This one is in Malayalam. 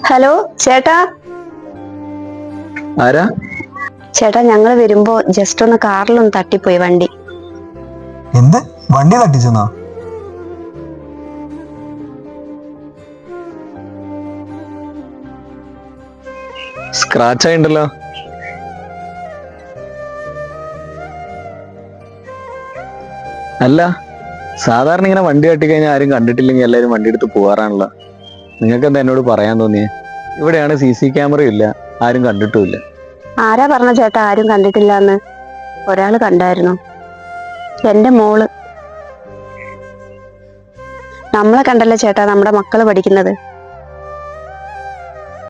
ഹലോ ചേട്ടാ. ആരാ? ചേട്ടാ, ഞങ്ങള് വരുമ്പോ ജസ്റ്റ് ഒന്ന് കാറിലൊന്ന് തട്ടിപ്പോയി വണ്ടി. എന്ത്? വണ്ടി തട്ടിച്ചെന്നാ? സ്ക്രാച്ച് ആയിണ്ടല്ലോ. അല്ല, സാധാരണ ഇങ്ങനെ വണ്ടി തട്ടിക്കഴിഞ്ഞാൽ ആരും കണ്ടിട്ടില്ലെങ്കിൽ എല്ലാവരും വണ്ടി എടുത്ത് പോകാറാണല്ലോ. നിങ്ങൾക്ക് എന്താ എന്നോട് പറയാൻ തോന്നിയേ? ഇവിടെയാണ് CC ക്യാമറയും ഇല്ല, ആരും കണ്ടിട്ടുമില്ല. ആരാ പറഞ്ഞ ചേട്ടാ ആരും കണ്ടിട്ടില്ല എന്ന്? ഒരാള് കണ്ടായിരുന്നു, എന്റെ മോള്. നമ്മളെ കണ്ടല്ലേ ചേട്ടാ നമ്മുടെ മക്കള് പഠിക്കുന്നത്.